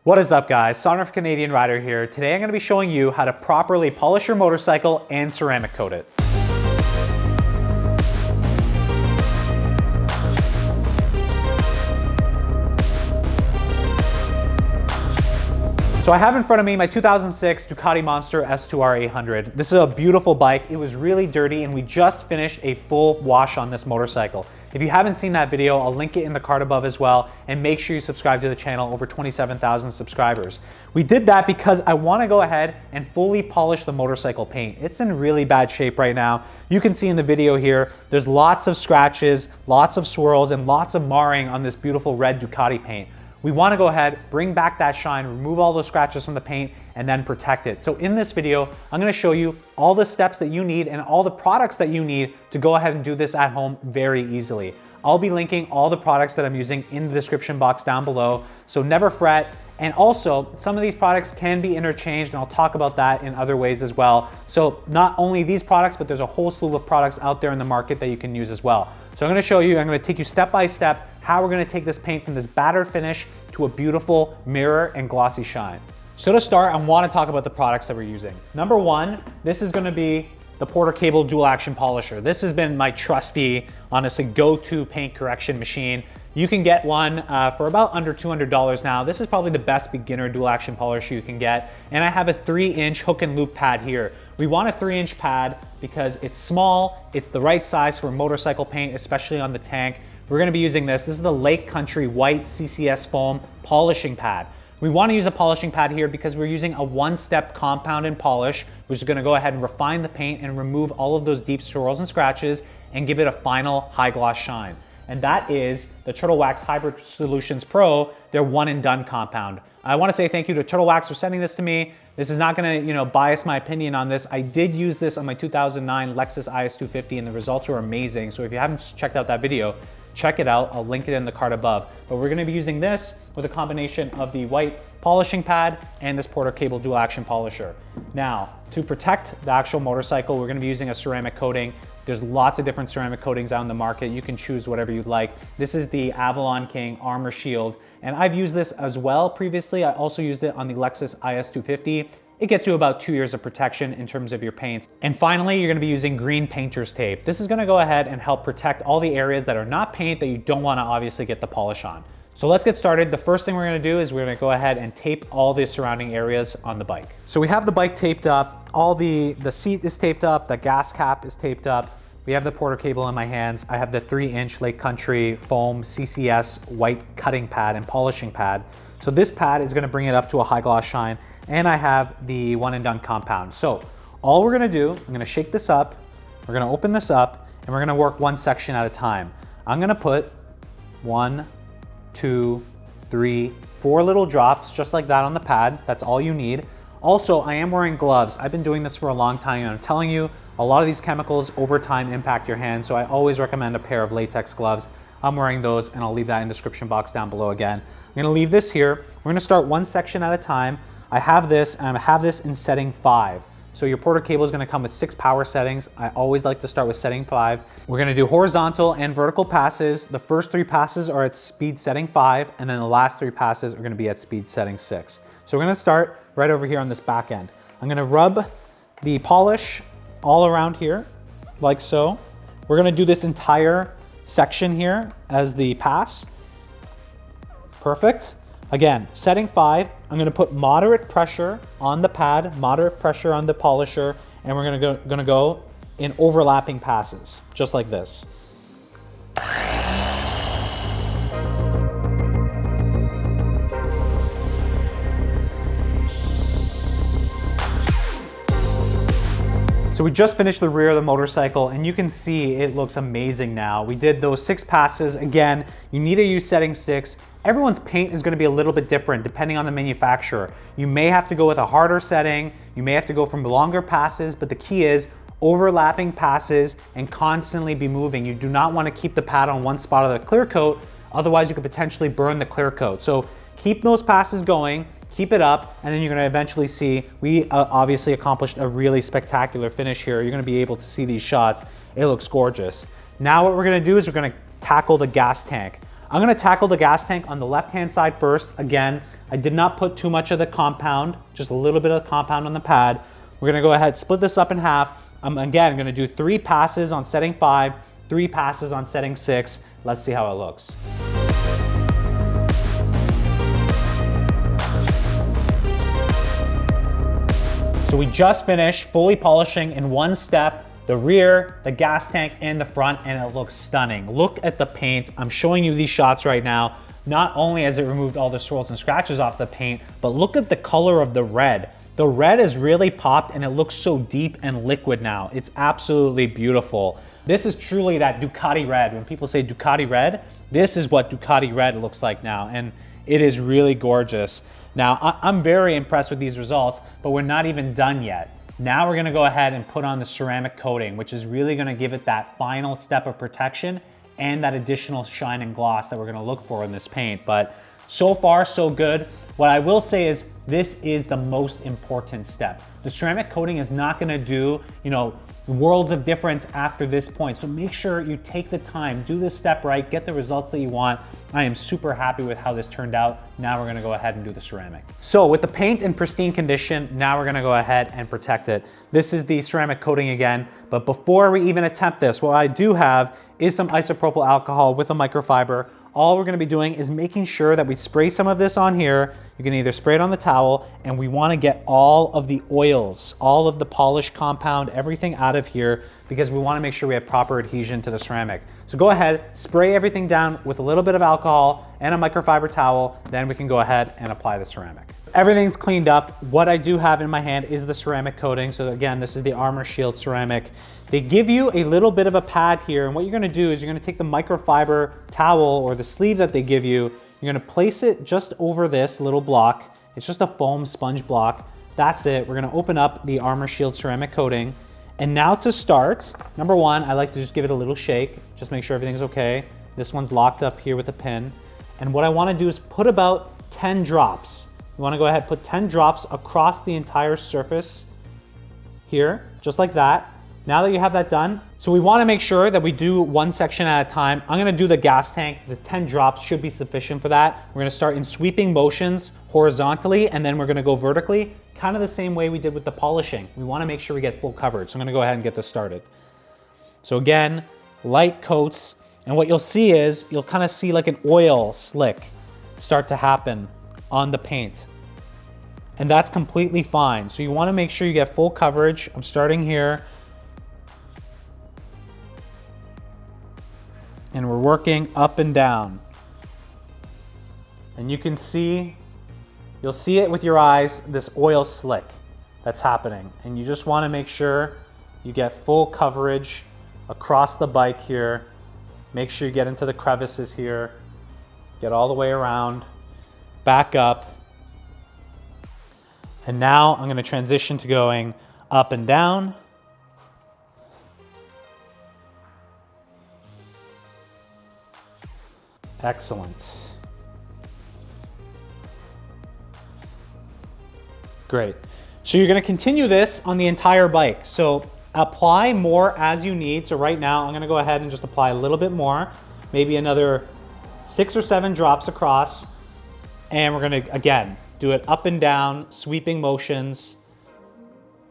What is up, guys? Son of Canadian Rider here. Today I'm going to be showing you how to properly polish your motorcycle and ceramic coat it. So I have in front of me my 2006 Ducati Monster S2R 800. This is a beautiful bike. It was really dirty and we just finished a full wash on this motorcycle. If you haven't seen that video, I'll link it in the card above as well, and make sure you subscribe to the channel, over 27,000 subscribers. We did that because I want to go ahead and fully polish the motorcycle paint. It's in really bad shape right now. You can see in the video here, there's lots of scratches, lots of swirls, and lots of marring on this beautiful red Ducati paint. We want to go ahead, bring back that shine, remove all those scratches from the paint, and then protect it. So in this video, I'm going to show you all the steps that you need and all the products that you need to go ahead and do this at home very easily. I'll be linking all the products that I'm using in the description box down below, so never fret. And also, some of these products can be interchanged, and I'll talk about that in other ways as well. So not only these products, but there's a whole slew of products out there in the market that you can use as well. So I'm going to show you, I'm going to take you step by step how we're going to take this paint from this battered finish to a beautiful mirror and glossy shine. So to start, I want to talk about the products that we're using. Number one, this is going to be the Porter Cable Dual Action Polisher. This has been my trusty, honestly, go-to paint correction machine. You can get one for about under $200 now. This is probably the best beginner dual action polisher you can get. And I have a 3-inch hook and loop pad here. We want a 3-inch pad because it's small, it's the right size for motorcycle paint, especially on the tank. We're gonna be using this. This is the Lake Country White CCS Foam polishing pad. We wanna use a polishing pad here because we're using a one-step compound and polish, which is gonna go ahead and refine the paint and remove all of those deep swirls and scratches and give it a final high gloss shine. And that is the Turtle Wax Hybrid Solutions Pro, their one and done compound. I wanna say thank you to Turtle Wax for sending this to me. This is not gonna, bias my opinion on this. I did use this on my 2009 Lexus IS250 and the results were amazing. So if you haven't checked out that video, check it out. I'll link it in the card above. But we're gonna be using this with a combination of the white polishing pad and this Porter Cable Dual Action Polisher. Now, to protect the actual motorcycle, we're gonna be using a ceramic coating. There's lots of different ceramic coatings out in the market. You can choose whatever you'd like. This is the Avalon King Armor Shield, and I've used this as well previously. I also used it on the Lexus IS250. It gets you about 2 years of protection in terms of your paints. And finally, you're gonna be using green painter's tape. This is gonna go ahead and help protect all the areas that are not paint that you don't wanna obviously get the polish on. So let's get started. The first thing we're gonna do is we're gonna go ahead and tape all the surrounding areas on the bike. So we have the bike taped up. All the seat is taped up, the gas cap is taped up. We have the Porter Cable in my hands. I have the 3-inch Lake Country Foam CCS white cutting pad and polishing pad. So this pad is gonna bring it up to a high gloss shine, and I have the one and done compound. So all we're gonna do, I'm gonna shake this up, we're gonna open this up, and we're gonna work one section at a time. I'm gonna put 1, 2, 3, 4 little drops just like that on the pad. That's all you need. Also, I am wearing gloves. I've been doing this for a long time, and I'm telling you, a lot of these chemicals over time impact your hands, so I always recommend a pair of latex gloves. I'm wearing those, and I'll leave that in the description box down below again. I'm gonna leave this here. We're gonna start one section at a time. I have this, and I have this in setting 5. So your Porter Cable is gonna come with 6 power settings. I always like to start with setting 5. We're gonna do horizontal and vertical passes. The first 3 passes are at speed setting 5, and then the last 3 passes are gonna be at speed setting 6. So we're gonna start right over here on this back end. I'm gonna rub the polish all around here, like so. We're gonna do this entire section here as the pass. Perfect. Again, setting 5, I'm gonna put moderate pressure on the pad, moderate pressure on the polisher, and we're gonna go in overlapping passes, just like this. So we just finished the rear of the motorcycle, and you can see it looks amazing now. We did those 6 passes. Again, you need to use setting 6. Everyone's paint is gonna be a little bit different depending on the manufacturer. You may have to go with a harder setting, you may have to go from longer passes, but the key is overlapping passes and constantly be moving. You do not wanna keep the pad on one spot of the clear coat, otherwise you could potentially burn the clear coat. So keep those passes going, keep it up, and then you're gonna eventually see, we obviously accomplished a really spectacular finish here. You're gonna be able to see these shots. It looks gorgeous. Now what we're gonna do is we're gonna tackle the gas tank. I'm gonna tackle the gas tank on the left-hand side first. Again, I did not put too much of the compound, just a little bit of compound on the pad. We're gonna go ahead, split this up in half. I'm again gonna do 3 passes on setting 5, 3 passes on setting 6. Let's see how it looks. So we just finished fully polishing in one step the rear, the gas tank, and the front, and it looks stunning. Look at the paint. I'm showing you these shots right now. Not only has it removed all the swirls and scratches off the paint, but look at the color of the red. The red is really popped and it looks so deep and liquid now. It's absolutely beautiful. This is truly that Ducati red. When people say Ducati red, this is what Ducati red looks like now, and it is really gorgeous. Now, I'm very impressed with these results, but we're not even done yet. Now we're gonna go ahead and put on the ceramic coating, which is really gonna give it that final step of protection and that additional shine and gloss that we're gonna look for in this paint. But so far, so good. What I will say is this is the most important step. The ceramic coating is not gonna do, worlds of difference after this point. So make sure you take the time, do this step right, get the results that you want. I am super happy with how this turned out. Now we're gonna go ahead and do the ceramic. So with the paint in pristine condition, now we're gonna go ahead and protect it. This is the ceramic coating again, but before we even attempt this, what I do have is some isopropyl alcohol with a microfiber. All we're gonna be doing is making sure that we spray some of this on here. You can either spray it on the towel, and we wanna get all of the oils, all of the polish compound, everything out of here, because we wanna make sure we have proper adhesion to the ceramic. So go ahead, spray everything down with a little bit of alcohol and a microfiber towel, then we can go ahead and apply the ceramic. Everything's cleaned up. What I do have in my hand is the ceramic coating. So again, this is the Armor Shield ceramic. They give you a little bit of a pad here, and what you're gonna do is you're gonna take the microfiber towel or the sleeve that they give you, you're gonna place it just over this little block. It's just a foam sponge block. That's it. We're gonna open up the Armor Shield ceramic coating. And now to start, number one, I like to just give it a little shake, just make sure everything's okay. This one's locked up here with a pin. And what I wanna do is put about 10 drops. You wanna go ahead and put 10 drops across the entire surface here, just like that. Now that you have that done, so we wanna make sure that we do one section at a time. I'm gonna do the gas tank. The 10 drops should be sufficient for that. We're gonna start in sweeping motions horizontally, and then we're gonna go vertically, kind of the same way we did with the polishing. We wanna make sure we get full coverage. So I'm gonna go ahead and get this started. So again, light coats, and what you'll see is, you'll kind of see like an oil slick start to happen on the paint. And that's completely fine. So you wanna make sure you get full coverage. I'm starting here. And we're working up and down. And you can see, you'll see it with your eyes, this oil slick that's happening. And you just wanna make sure you get full coverage across the bike here. Make sure you get into the crevices here. Get all the way around, back up. And now I'm gonna transition to going up and down. Excellent. Great. So you're gonna continue this on the entire bike. So apply more as you need. So right now I'm gonna go ahead and just apply a little bit more, maybe another 6 or 7 drops across. And we're gonna, again, do it up and down, sweeping motions.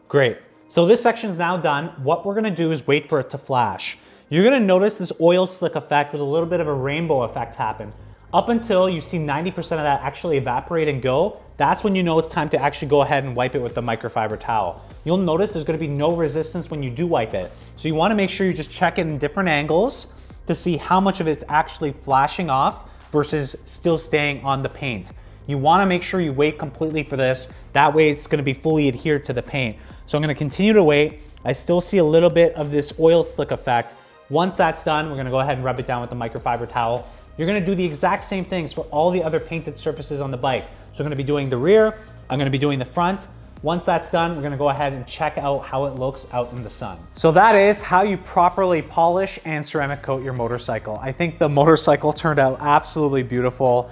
Great. So this section is now done. What we're gonna do is wait for it to flash. You're gonna notice this oil slick effect with a little bit of a rainbow effect happen. Up until you see 90% of that actually evaporate and go, that's when you know it's time to actually go ahead and wipe it with the microfiber towel. You'll notice there's gonna be no resistance when you do wipe it. So you wanna make sure you just check it in different angles to see how much of it's actually flashing off versus still staying on the paint. You wanna make sure you wait completely for this. That way it's gonna be fully adhered to the paint. So I'm gonna continue to wait. I still see a little bit of this oil slick effect. Once that's done, we're gonna go ahead and rub it down with the microfiber towel. You're gonna do the exact same things for all the other painted surfaces on the bike. So I'm gonna be doing the rear, I'm gonna be doing the front. Once that's done, we're gonna go ahead and check out how it looks out in the sun. So that is how you properly polish and ceramic coat your motorcycle. I think the motorcycle turned out absolutely beautiful.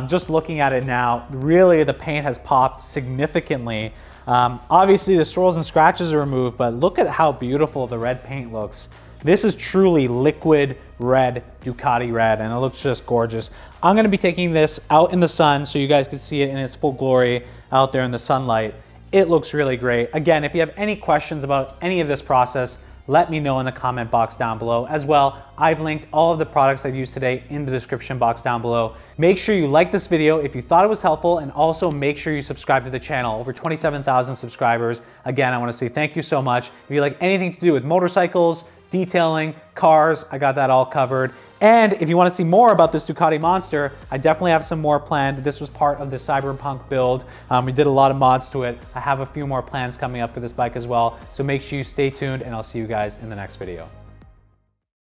Just looking at it now, really the paint has popped significantly. Obviously the swirls and scratches are removed, but look at how beautiful the red paint looks. This is truly liquid red, Ducati red, and it looks just gorgeous. I'm gonna be taking this out in the sun so you guys can see it in its full glory out there in the sunlight. It looks really great. Again, if you have any questions about any of this process, let me know in the comment box down below. As well, I've linked all of the products I've used today in the description box down below. Make sure you like this video if you thought it was helpful, and also make sure you subscribe to the channel. Over 27,000 subscribers. Again, I wanna say thank you so much. If you like anything to do with motorcycles, detailing, cars, I got that all covered. And if you want to see more about this Ducati Monster, I definitely have some more planned. This was part of the Cyberpunk build. We did a lot of mods to it. I have a few more plans coming up for this bike as well. So make sure you stay tuned, and I'll see you guys in the next video.